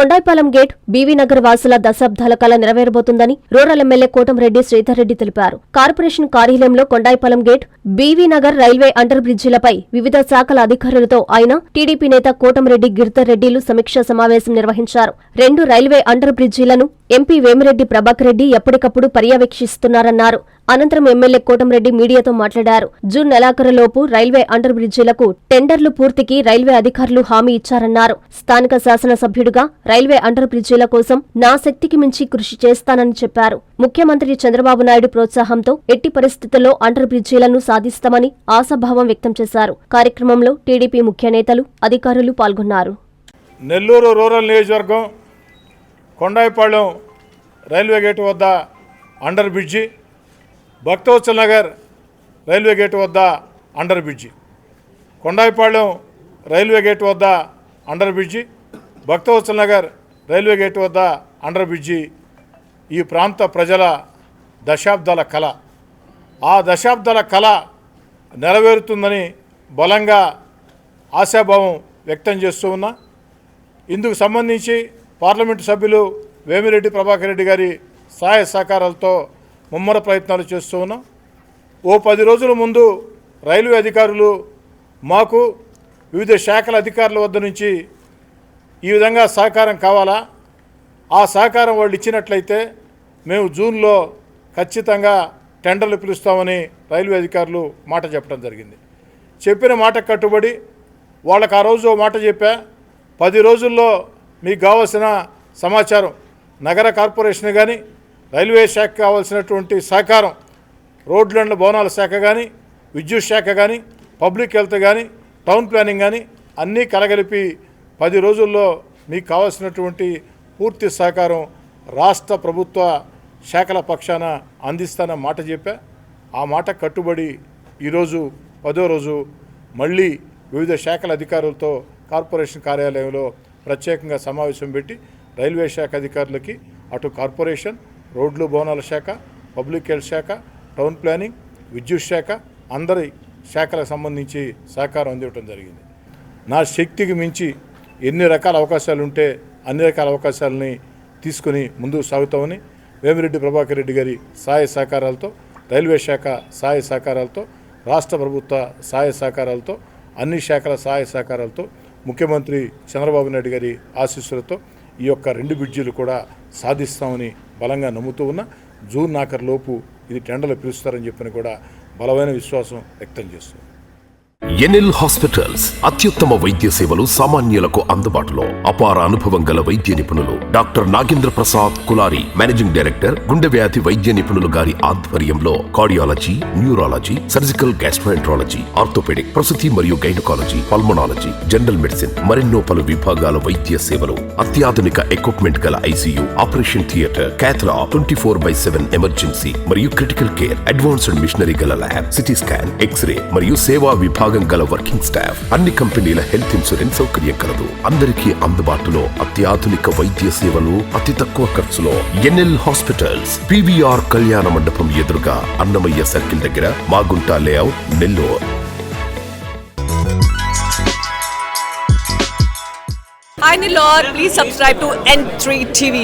Kondayipalem gate BV Nagar వాసుల దశాబ్దాల కల నెరవేరబోతుందని రూరల్ ఎమ్మెల్యే కోటంరెడ్డి శ్రీధర్ రెడ్డి తెలిపారు. కార్పొరేషన్ కార్యాలయంలో Kondayipalem gate, BV Nagar railway under బ్రిడ్జిలపై వివిధ శాఖల అధికారులతో ఆయన, టీడీపీ నేత కోటంరెడ్డి గిరిధర్ రెడ్డిలు సమీక్షా సమావేశం నిర్వహించారు. 2 రైల్వే అండర్ బ్రిడ్జిలను ఎంపీ వేమిరెడ్డి ప్రభాకర్ రెడ్డి ఎప్పటికప్పుడు పర్యవేక్షిస్తున్నారన్నారు. అనంతరం ఎమ్మెల్యే కోటంరెడ్డి మీడియాతో మాట్లాడారు. జూన్ నెలాఖరులోపు రైల్వే అండర్ బ్రిడ్జిలకు టెండర్లు పూర్తికి రైల్వే అధికారులు హామీ ఇచ్చారన్నారు. స్థానిక శాసనసభ్యుడిగా రైల్వే అండర్ బ్రిడ్జిల కోసం నా శక్తికి మించి కృషి చేస్తానని చెప్పారు. ముఖ్యమంత్రి చంద్రబాబు నాయుడు ప్రోత్సాహంతో ఎట్టి పరిస్థితుల్లో అండర్ బ్రిడ్జిలను సాధిస్తామని ఆశాభావం వ్యక్తం చేశారు. కార్యక్రమంలో టీడీపీ ముఖ్య నేతలు, అధికారులు పాల్గొన్నారు. నెల్లూరు రూరల్ నియోజకవర్గం కొండాయిపాలెం రైల్వే గేటు వద్ద under bridge, Bhaktavatsal Nagar railway gate వద్ద under bridge, Kondayipalem railway gate వద్ద under bridge, Bhaktavatsal Nagar railway gate వద్ద అండర్ బ్రిడ్జి ఈ ప్రాంత ప్రజల దశాబ్దాల కళ. ఆ దశాబ్దాల కళ నెరవేరుతుందని బలంగా ఆశాభావం వ్యక్తం చేస్తూ ఉన్నా. ఇందుకు సంబంధించి పార్లమెంటు సభ్యులు వేమిరెడ్డి ప్రభాకర్ రెడ్డి గారి సహాయ సహకారాలతో ముమ్మర ప్రయత్నాలు చేస్తూ ఉన్నాం. ఓ 10 రోజుల ముందు రైల్వే అధికారులు మాకు వివిధ శాఖల అధికారుల వద్ద నుంచి ఈ విధంగా సహకారం కావాలా, ఆ సహకారం వాళ్ళు ఇచ్చినట్లయితే మేము జూన్లో ఖచ్చితంగా టెండర్లు పిలుస్తామని రైల్వే అధికారులు మాట చెప్పడం జరిగింది. చెప్పిన మాట కట్టుబడి వాళ్ళకు ఆ రోజు మాట చెప్పా, 10 రోజుల్లో మీకు కావాల్సిన సమాచారం నగర కార్పొరేషన్ కానీ, రైల్వే శాఖ కావాల్సినటువంటి సహకారం, రోడ్లు అండ్ భవనాల శాఖ కానీ, విద్యుత్ శాఖ కానీ, పబ్లిక్ హెల్త్ కానీ, టౌన్ ప్లానింగ్ కానీ అన్నీ కలగలిపి 10 రోజుల్లో మీకు కావాల్సినటువంటి పూర్తి సహకారం రాష్ట్ర ప్రభుత్వ శాఖల పక్షాన అందిస్తానన్న మాట చెప్పా. ఆ మాట కట్టుబడి ఈరోజు 10వ రోజు మళ్ళీ వివిధ శాఖల అధికారులతో కార్పొరేషన్ కార్యాలయంలో ప్రత్యేకంగా సమావేశం పెట్టి రైల్వే శాఖ అధికారులకి అటు కార్పొరేషన్, రోడ్లు భవనాల శాఖ, పబ్లిక్ హెల్త్ శాఖ, టౌన్ ప్లానింగ్, విద్యుత్ శాఖ అందరి శాఖలకు సంబంధించి సహకారం అందివ్వడం జరిగింది. నా శక్తికి మించి ఎన్ని రకాల అవకాశాలు ఉంటే అన్ని రకాల అవకాశాలని తీసుకుని ముందుకు సాగుతామని వేమిరెడ్డి ప్రభాకర్ రెడ్డి గారి సహాయ సహకారాలతో, రైల్వే శాఖ సహాయ సహకారాలతో, రాష్ట్ర ప్రభుత్వ సహాయ సహకారాలతో, అన్ని శాఖల సహాయ సహకారాలతో, ముఖ్యమంత్రి చంద్రబాబు నాయుడు గారి ఆశీస్సులతో ఈ యొక్క 2 బ్రిడ్జీలు కూడా సాధిస్తామని బలంగా నమ్ముతూ ఉన్నా. జూన్ ఆఖరులోపు ఇది టెండర్లు పిలుస్తారని చెప్పని కూడా బలమైన విశ్వాసం వ్యక్తం చేస్తుంది. ఎన్ఎల్ హాస్పిటల్స్ అత్యుత్తమ వైద్య సేవలు సామాన్యులకు అందుబాటులో. అపార అనుభవం గల వైద్య నిపుణులు doctor Nagendra Prasad Kulari, managing director, గుండె వ్యాధి వైద్య నిపుణులు గారి ఆధ్వర్యంలో cardiology, neurology, surgical gastroenterology, orthopaedic, ప్రసూతి మరియు గైనకాలజీ, పల్మనాలజీ, జనరల్ మెడిసిన్ మరెన్నో పలు విభాగాల వైద్య సేవలు. అత్యాధునిక ఎక్విప్మెంట్ గల ఐసీయూ, ఆపరేషన్ థియేటర్, క్యాథ్లా, 24/7 ఎమర్జెన్సీ మరియు క్రిటికల్ కేర్, అడ్వాన్స్డ్ మిషనరీ గల ల్యాబ్, సిటీ స్కాన్, ఎక్స్రే మరియు సేవా విభాగం గల వర్కింగ్ స్టాఫ్. అన్ని కంపెనీల హెల్త్ ఇన్సూరెన్స్ సౌకర్యం కలదు. అందరికీ అందుబాటులో అత్యాధునిక వైద్య సేవలు అతి తక్కువ ఖర్చులో. ఎన్ఎల్ హాస్పిటల్స్, పివిఆర్ కళ్యాణ మండపం ఎదురుగా, అన్నమయ్య సర్కిల్ దగ్గర, Magunta layout, Nellore. Hi Nilor, please subscribe to N3 TV.